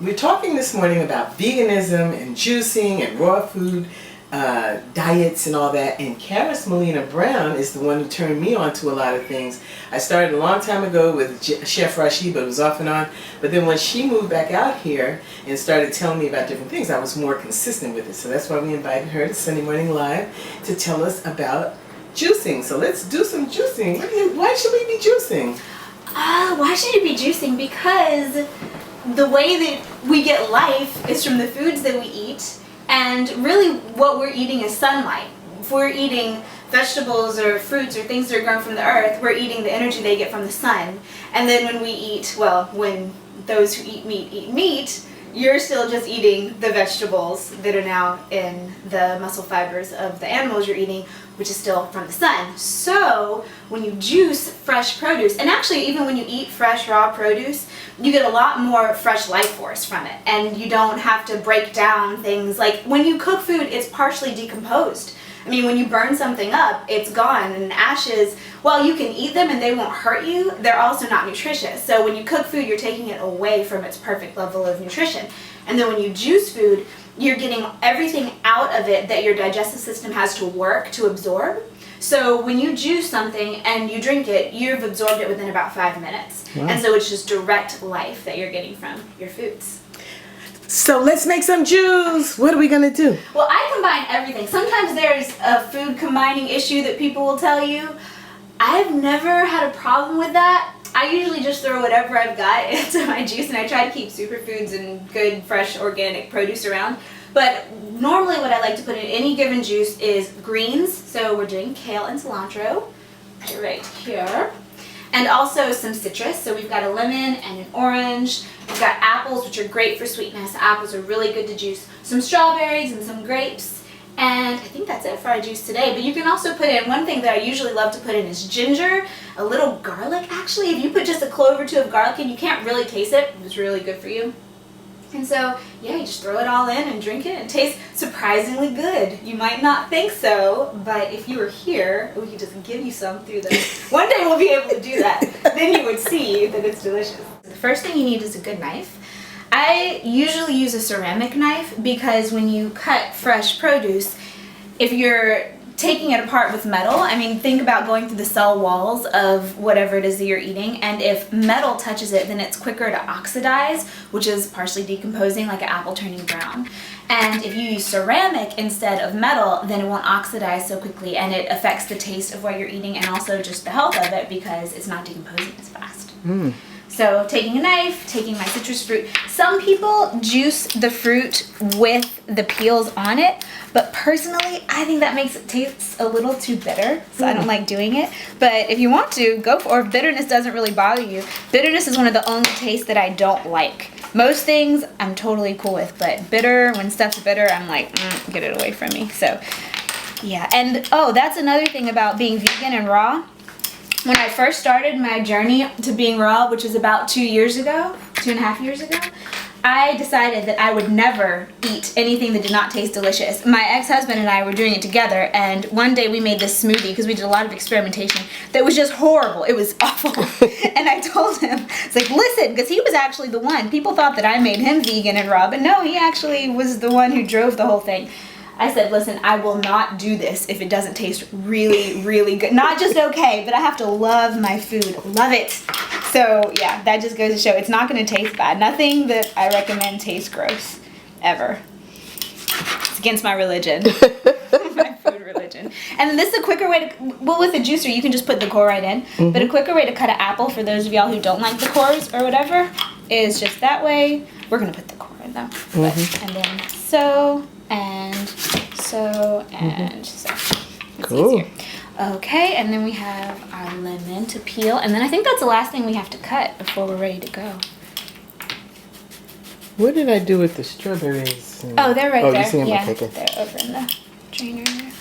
We're talking this morning about veganism and juicing and raw food diets and all that, and Charis Melina Brown is the one who turned me on to a lot of things. I started a long time ago with Chef Rashid, but it was off and on. But then when she moved back out here and started telling me about different things, I was more consistent with it. So that's why we invited her to Sunday Morning Live to tell us about juicing. So let's do some juicing. Why should we be juicing? Why should you be juicing? Because the way that we get life is from the foods that we eat. And really what we're eating is sunlight. If we're eating vegetables or fruits or things that are grown from the earth, we're eating the energy they get from the sun. And then when we eat, well, when those who eat meat, you're still just eating the vegetables that are now in the muscle fibers of the animals you're eating, which is still from the sun. So when you juice fresh produce, and actually even when you eat fresh raw produce, you get a lot more fresh life force from it, and you don't have to break down things. Like when you cook food, it's partially decomposed. I mean, when you burn something up, it's gone, and ashes, while you can eat them and they won't hurt you, they're also not nutritious. So when you cook food, you're taking it away from its perfect level of nutrition. And then when you juice food, you're getting everything out of it that your digestive system has to work to absorb. So when you juice something and you drink it, you've absorbed it within about 5 minutes. Wow. And so it's just direct life that you're getting from your foods. So let's make some juice. What are we gonna do? Well, I combine everything. Sometimes there's a food combining issue that people will tell you. I've never had a problem with that. I usually just throw whatever I've got into my juice, and I try to keep superfoods and good, fresh, organic produce around. But normally what I like to put in any given juice is greens. So we're doing kale and cilantro right here. And also some citrus. So we've got a lemon and an orange. We've got apples, which are great for sweetness. Apples are really good to juice. Some strawberries and some grapes. And I think that's it for our juice today. But you can also put in, one thing that I usually love to put in is ginger, a little garlic. Actually, if you put just a clove or two of garlic in, you can't really taste it. It's really good for you. And so, yeah, you just throw it all in and drink it, and it tastes surprisingly good. You might not think so, but if you were here, we could just give you some through the... One day we'll be able to do that. Then you would see that it's delicious. The first thing you need is a good knife. I usually use a ceramic knife because when you cut fresh produce, if you're taking it apart with metal, I mean, think about going through the cell walls of whatever it is that you're eating, and if metal touches it, then it's quicker to oxidize, which is partially decomposing, like an apple turning brown. And if you use ceramic instead of metal, then it won't oxidize so quickly, and it affects the taste of what you're eating and also just the health of it because it's not decomposing as fast. So taking a knife, taking my citrus fruit. Some people juice the fruit with the peels on it, but personally, I think that makes it taste a little too bitter, so I don't like doing it. But if you want to, go for it. Or if bitterness doesn't really bother you. Bitterness is one of the only tastes that I don't like. Most things I'm totally cool with, but bitter, when stuff's bitter, I'm like, get it away from me. So, yeah. And, oh, that's another thing about being vegan and raw. When I first started my journey to being raw, which is about 2 years ago, 2.5 years ago, I decided that I would never eat anything that did not taste delicious. My ex-husband and I were doing it together, and one day we made this smoothie because we did a lot of experimentation that was just horrible. It was awful. And I told him, it's like, listen, because he was actually the one. People thought that I made him vegan and raw, but no, he actually was the one who drove the whole thing. I said, listen, I will not do this if it doesn't taste really, really good. Not just okay, but I have to love my food. Love it. So, yeah, that just goes to show it's not going to taste bad. Nothing that I recommend tastes gross, ever. It's against my religion. My food religion. And then this is a quicker way to, well, with a juicer, you can just put the core right in. But a quicker way to cut an apple, for those of y'all who don't like the cores or whatever, is just that way. We're going to put the core in, though. But, and then so... and so, and so. It's easier. Okay, and then we have our lemon to peel. And then I think that's the last thing we have to cut before we're ready to go. What did I do with the strawberries? Oh, they're right there. You see them? Yeah, okay. they're over in the drainer there.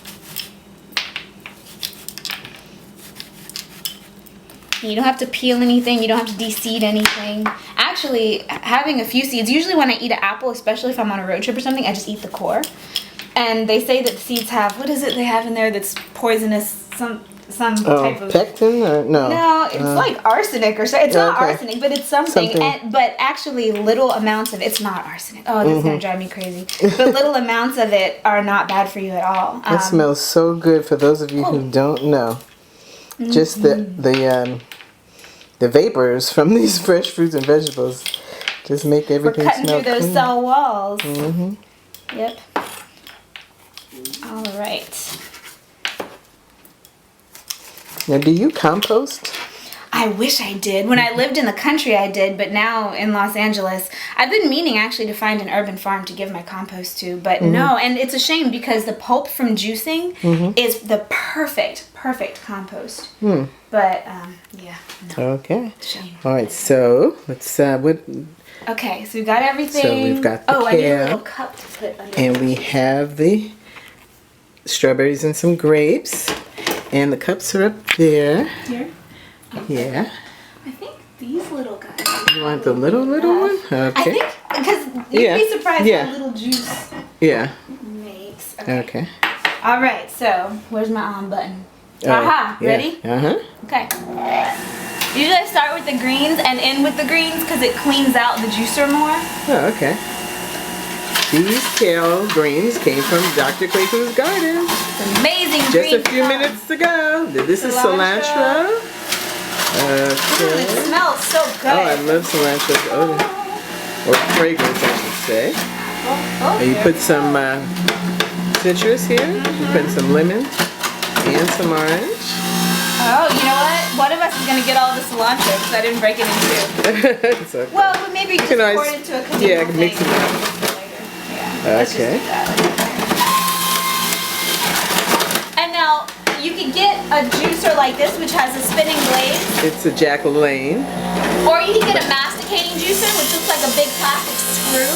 You don't have to peel anything. You don't have to de-seed anything. Actually, having a few seeds, usually when I eat an apple, especially if I'm on a road trip or something, I just eat the core. And they say that the seeds have, what is it they have in there that's poisonous? some type of pectin or no? No, it's like arsenic or something. It's not arsenic, but it's something. But actually, little amounts of it's not arsenic. Oh, this is gonna drive me crazy. But little amounts of it are not bad for you at all. It smells so good. For those of you who don't know, just the vapors from these fresh fruits and vegetables just make everything smell clean. We're cutting through those cell walls. Mm-hmm. Yep. All right. Now, do you compost? I wish I did. When I lived in the country, I did, but now in Los Angeles, I've been meaning actually to find an urban farm to give my compost to, but no, and it's a shame because the pulp from juicing is the perfect compost. But yeah. No. Okay. Shame. All right. So let's Okay, so we've got everything. So we've got the I need a little cup to put under. And we have the strawberries and some grapes. And the cups are up there. Here? Yeah. I think these little guys. You want the little one? Okay. I think, because you'd be surprised how little juice makes. Okay. All right, so where's my on button? Aha, ready? Okay. Usually I start with the greens and end with the greens because it cleans out the juicer more. Oh, okay. These kale greens came from Dr. Kwaku's garden. It's amazing. Just a few minutes ago. This is cilantro. Okay. It smells so good. Oh, I love cilantro odor. Or fragrance, I should say. And you put some citrus here. You put some lemon and some orange. Oh, you know what? One of us is going to get all the cilantro because I didn't break it in two. It's okay. Well, but maybe just pour it into a cooking I can mix it up. Okay. And now you could get a juicer like this, which has a spinning blade. It's a Jacqueline. Or you can get a masticating juicer, which looks like a big plastic screw.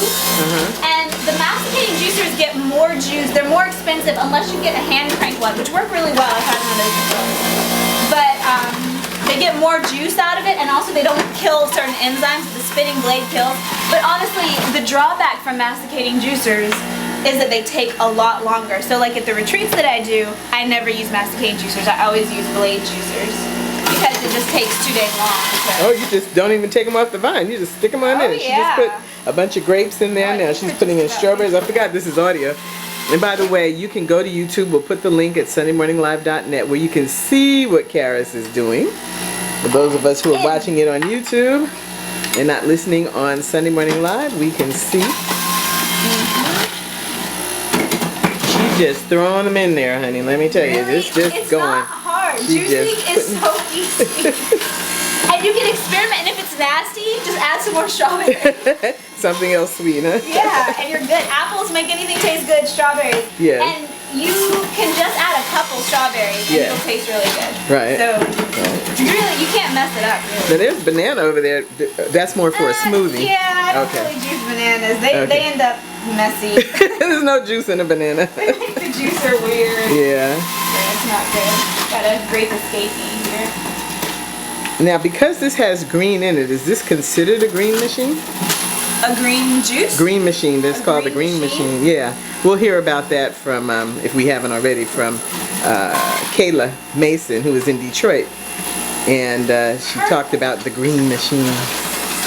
And the masticating juicers get more juice. They're more expensive unless you get a hand crank one, which work really well. I've had one of those before. But they get more juice out of it, and also they don't kill certain enzymes that the spinning blade kills. But honestly, the drawback from masticating juicers is that they take a lot longer. So like at the retreats that I do, I never use masticating juicers. I always use blade juicers because it just takes too dang long. So. Oh, you just don't even take them off the vine. You just stick them on in. She just put a bunch of grapes in there. Now she's putting in strawberries. I forgot this is audio. And by the way, you can go to YouTube. We'll put the link at SundayMorningLive.net where you can see what Charis is doing. For those of us who are watching it on YouTube and not listening on Sunday Morning Live, we can see. She's just throwing them in there, honey. Let me tell you, it's going. It's not hard. Juicing is so easy. And you can experiment, and if it's nasty, just add some more strawberries. Something else sweet, huh? Yeah, and you're good. Apples make anything taste good. Strawberries. Yeah. And you can just add a couple strawberries, and it'll taste really good. Right. So really, you can't mess it up. Really. Now there's banana over there. That's more for a smoothie. Yeah, I don't really juice bananas. They end up messy. There's no juice in a banana. They make the juicer weird. Yeah. It's not good. Got a grape escapee here. Now, because this has green in it, is this considered a green machine? A green juice? Green machine. That's called the green machine. Yeah. We'll hear about that from, if we haven't already, from Kayla Mason, who is in Detroit. And she talked about the green machine.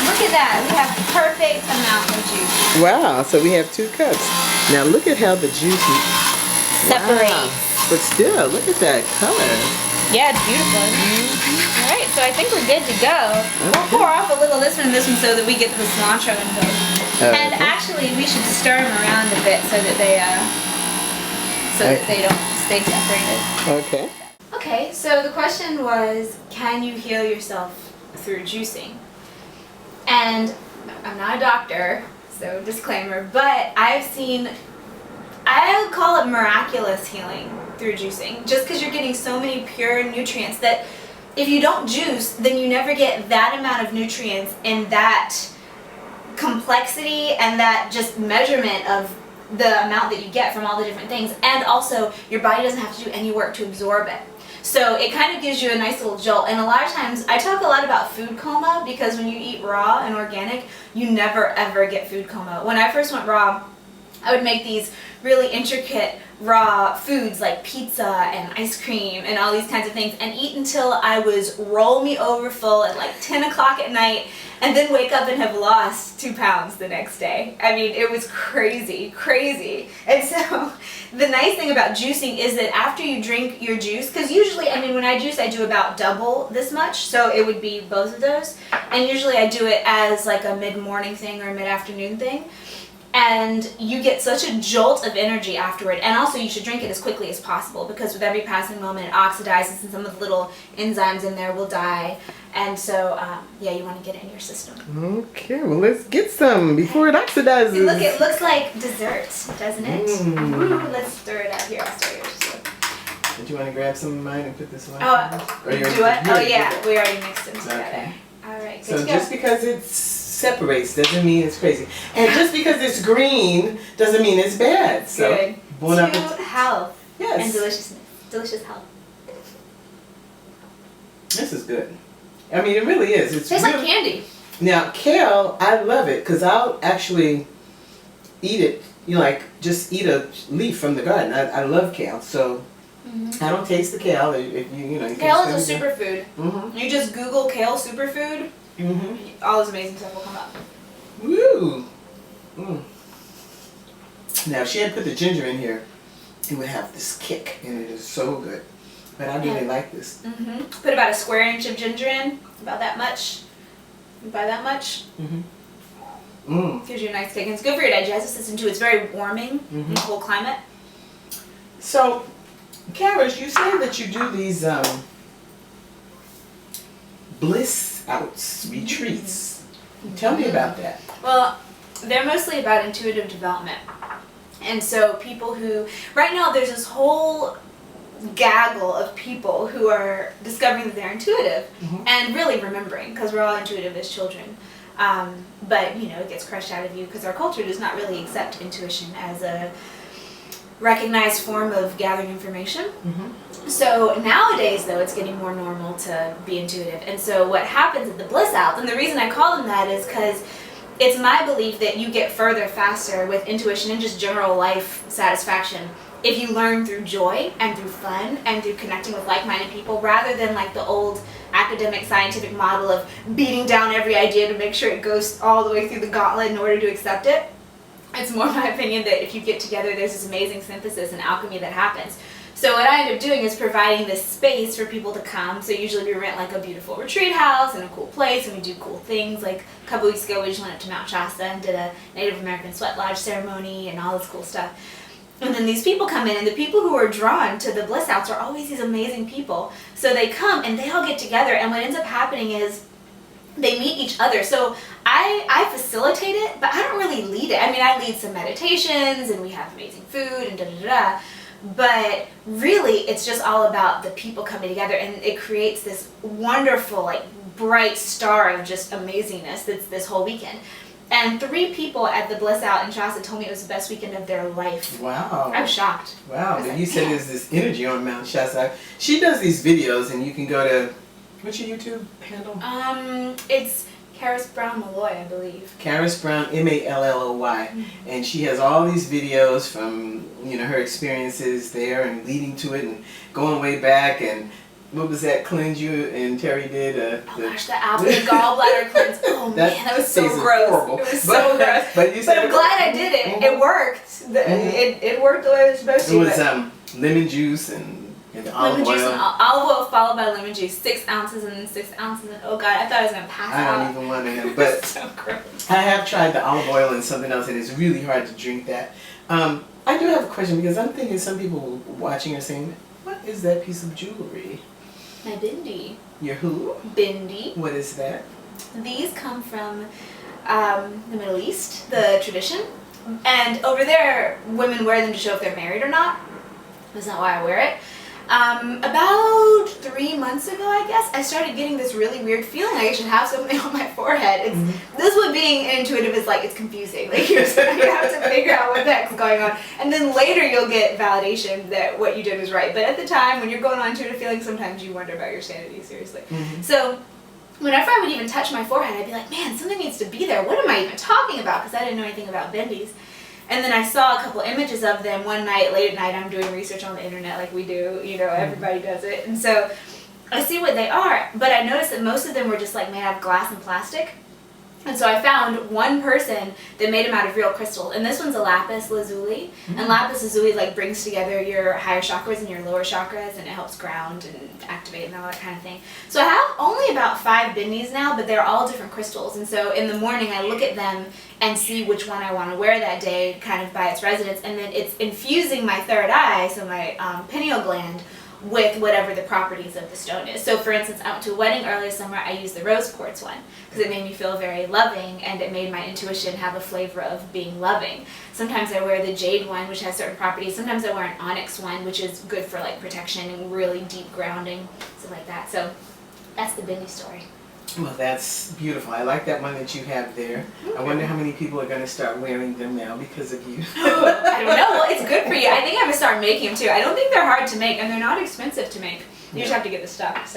Look at that. We have the perfect amount of juice. Wow. So we have 2 cups. Now, look at how the juice separates. Wow. But still, look at that color. Yeah, it's beautiful. Alright, so I think we're good to go. We'll pour off a little of this one and this one so that we get the cilantro involved. And actually, we should stir them around a bit so that they don't stay separated. Okay. Okay, so the question was, can you heal yourself through juicing? And I'm not a doctor, so disclaimer, but I would call it miraculous healing through juicing, just because you're getting so many pure nutrients that if you don't juice, then you never get that amount of nutrients in that complexity and that just measurement of the amount that you get from all the different things. And also, your body doesn't have to do any work to absorb it. So it kind of gives you a nice little jolt. And a lot of times, I talk a lot about food coma because when you eat raw and organic, you never ever get food coma. When I first went raw, I would make these really intricate raw foods like pizza and ice cream and all these kinds of things and eat until I was roll me over full at like 10 o'clock at night and then wake up and have lost 2 pounds the next day. I mean, it was crazy, crazy. And so the nice thing about juicing is that after you drink your juice, because usually, I mean, when I juice, I do about double this much, so it would be both of those. And usually I do it as like a mid-morning thing or a mid-afternoon thing. And you get such a jolt of energy afterward. And also you should drink it as quickly as possible because with every passing moment it oxidizes and some of the little enzymes in there will die. And so, yeah, you want to get it in your system. Okay, well, let's get some before it oxidizes. See, look, it looks like dessert, doesn't it? Ooh, let's stir it out here. I'll stir yours too. Do you want to grab some of mine and put this one? Oh, do it? Oh, yeah, we already mixed them together. Okay. All right, So just because it separates doesn't mean it's crazy. And just because it's green doesn't mean it's bad. So, good. Bon appetit. To health Yes. and deliciousness. Delicious health. This is good. I mean, it really is. It's Tastes real. like candy. Now, kale, I love it because I'll actually eat it. You know, like just eat a leaf from the garden. I love kale, so I don't taste the kale. If you know, you Kale can is a superfood. You just Google kale superfood. All this amazing stuff will come up. Woo! Now, if she had put the ginger in here, it would have this kick, and it is so good. But I really like this. Put about a square inch of ginger in, about that much. By that much. Gives you a nice kick. And it's good for your digestive system too. It's very warming in the cold climate. So, Charis, you say that you do these bliss outs, retreats. Tell me about that. Well, they're mostly about intuitive development. And so people who, right now there's this whole gaggle of people who are discovering that they're intuitive and really remembering, because we're all intuitive as children. But, you know, it gets crushed out of you because our culture does not really accept intuition as a recognized form of gathering information. So nowadays, though, it's getting more normal to be intuitive. And so what happens at the bliss outs, and the reason I call them that is because it's my belief that you get further faster with intuition and just general life satisfaction if you learn through joy and through fun and through connecting with like-minded people rather than like the old academic scientific model of beating down every idea to make sure it goes all the way through the gauntlet in order to accept it. It's more my opinion that if you get together, there's this amazing synthesis and alchemy that happens. So what I end up doing is providing this space for people to come. So usually we rent like a beautiful retreat house and a cool place, and we do cool things. Like a couple weeks ago, we just went up to Mount Shasta and did a Native American sweat lodge ceremony and all this cool stuff. And then these people come in, and the people who are drawn to the bliss outs are always these amazing people. So they come and they all get together, and what ends up happening is they meet each other. So I facilitate it, but I don't really lead it. I mean, I lead some meditations, and we have amazing food and da-da-da. But really, it's just all about the people coming together, and it creates this wonderful, like, bright star of just amazingness that's this whole weekend. And 3 people at the Bliss Out in Shasta told me it was the best weekend of their life. Wow. I was shocked. Wow, but you said there's this energy on Mount Shasta. She does these videos, and you can go to, what's your YouTube handle? It's Charis Brown Malloy, I believe. Charis Brown, Malloy. And she has all these videos from, you know, her experiences there and leading to it and going way back. And what was that cleanse you and Terry did? Oh gosh, the apple and gallbladder cleanse. Oh man, that was so gross. Horrible. It was so gross. But I'm glad I did it. It worked. It worked the way it was supposed to. It was lemon juice and olive oil. Juice and olive oil followed by lemon juice. 6 ounces and then 6 ounces. And, oh God, I thought I was gonna pass out. I don't even want to know. But so gross. I have tried the olive oil and something else, and it's really hard to drink that. I do have a question because I'm thinking some people watching are saying, "What is that piece of jewelry?" My bindi. Your who? Bindi. What is that? These come from the Middle East, the tradition. And over there, women wear them to show if they're married or not. That's not why I wear it. About 3 months ago, I guess, I started getting this really weird feeling like I should have something on my forehead. This is what being intuitive is like. It's confusing. Like you have to figure out what the heck's going on. And then later you'll get validation that what you did was right. But at the time, when you're going on intuitive feeling, sometimes you wonder about your sanity, seriously. So whenever I would even touch my forehead, I'd be like, man, something needs to be there. What am I even talking about? Because I didn't know anything about bindis. And then I saw a couple images of them one night, late at night. I'm doing research on the internet like we do, you know, everybody does it. And so I see what they are, but I noticed that most of them were just like made out of glass and plastic. And so I found one person that made them out of real crystal, and this one's a lapis lazuli. And lapis lazuli like brings together your higher chakras and your lower chakras, and it helps ground and activate and all that kind of thing. So I have only about 5 bindis now, but they're all different crystals. And so in the morning I look at them and see which one I want to wear that day, kind of by its residence, and then it's infusing my third eye, so my pineal gland, with whatever the properties of the stone is. So for instance, I went to a wedding earlier summer, I used the rose quartz one because it made me feel very loving, and it made my intuition have a flavor of being loving. Sometimes I wear the jade one, which has certain properties. Sometimes I wear an onyx one, which is good for like protection and really deep grounding, stuff like that. So that's the bindi story. Well, that's beautiful. I like that one that you have there. I wonder how many people are going to start wearing them now because of you. I don't know. Well, it's good for you. I think I'm going to start making them too. I don't think they're hard to make, and they're not expensive to make. You just have to get the stuff.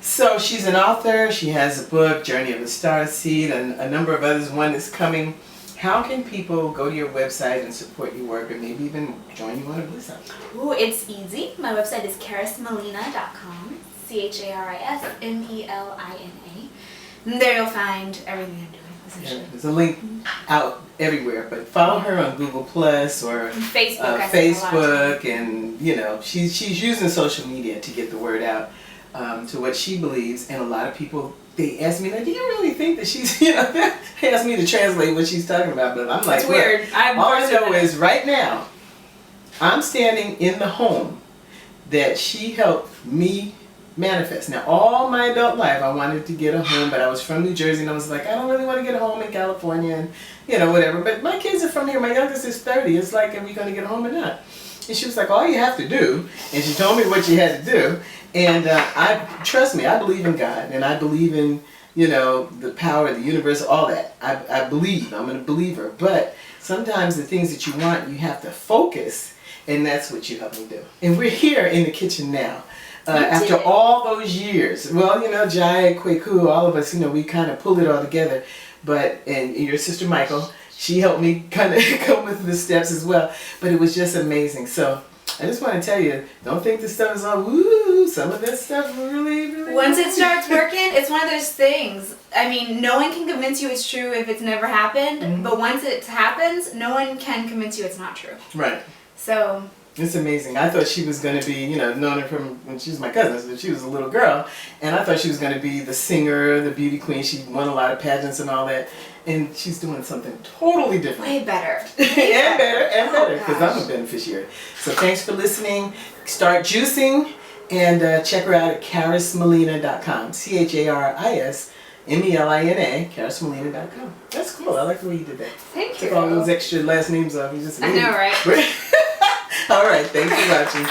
So she's an author. She has a book, Journey of the Starseed, and a number of others. One is coming. How can people go to your website and support your work, or maybe even join you on a Bliss Hour? Ooh, it's easy. My website is charismelina.com. CharisMelina. And there you'll find everything I'm doing, essentially. Yeah, there's a link out everywhere, but follow her on Google Plus or Facebook, and you know she's using social media to get the word out to what she believes. And a lot of people, they ask me, like, do you really think that she's, you know, they ask me to translate what she's talking about, but I'm like, it's weird. All I know is right now I'm standing in the home that she helped me manifest. Now, all my adult life, I wanted to get a home, but I was from New Jersey, and I was like, I don't really want to get a home in California, and you know, whatever. But my kids are from here. My youngest is 30. It's like, are we going to get a home or not? And she was like, all you have to do, and she told me what you had to do. And trust me, I believe in God, and I believe in, you know, the power of the universe, all that. I believe. I'm a believer. But sometimes the things that you want, you have to focus, and that's what you help me do. And we're here in the kitchen now. After all those years. Well, you know, Jai, Kweku, all of us, you know, we kind of pulled it all together. But, and your sister Michael, she helped me kind of come with the steps as well. But it was just amazing. So I just want to tell you, don't think this stuff is all woo. Some of this stuff really, really. Once it starts working, it's one of those things. I mean, no one can convince you it's true if it's never happened. But once it happens, no one can convince you it's not true. Right. So. It's amazing. I thought she was going to be, you know, known her from when she was my cousin, but she was a little girl. And I thought she was going to be the singer, the beauty queen. She won a lot of pageants and all that. And she's doing something totally different. Way better. And better, because I'm a beneficiary. So thanks for listening. Start juicing, and check her out at charismelina.com. CharisMelina, charismelina.com. That's cool. I like the way you did that. Thank you. Took all those extra last names off. You just I know, right? All right, thanks for watching.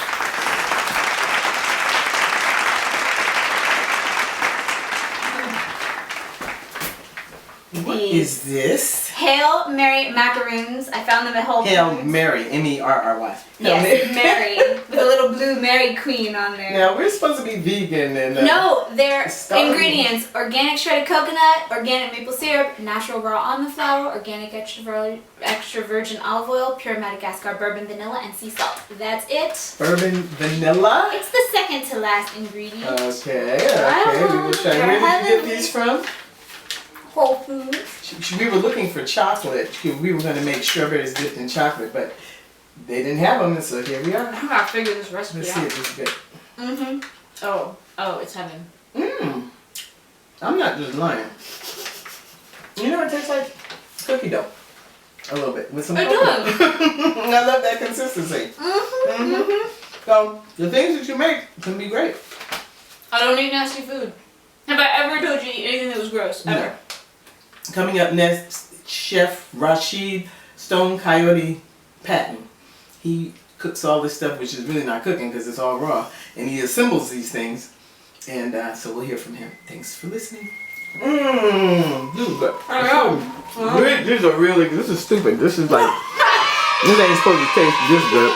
What is this? Hail Mary macaroons. I found them at Whole Foods. Hail Mary, M-E-R-R-Y. Yes, Mary, with a little blue Mary Queen on there. Now, we're supposed to be vegan and... no, they're ingredients. Organic shredded coconut, organic maple syrup, natural raw almond flour, organic extra virgin olive oil, pure Madagascar bourbon vanilla, and sea salt. That's it. Bourbon vanilla? It's the second to last ingredient. Okay. We will try. Where did you get these from? Whole Foods. We were looking for chocolate. We were going to make strawberries dipped in chocolate, but they didn't have them, and so here we are. I gotta figure this recipe out. Let's see if this is good. Oh, it's heaven. I'm not just lying. You know, it tastes like cookie dough. A little bit. With some coconut. I love that consistency. So, the things that you make can be great. I don't eat nasty food. Have I ever told you to eat anything that was gross? Ever? No. Coming up next, Chef Rashid Stone Coyote Patton. He cooks all this stuff, which is really not cooking because it's all raw, and he assembles these things, and so we'll hear from him. Thanks for listening. This is good. These are really good. This is stupid. This is like, this ain't supposed to taste this good.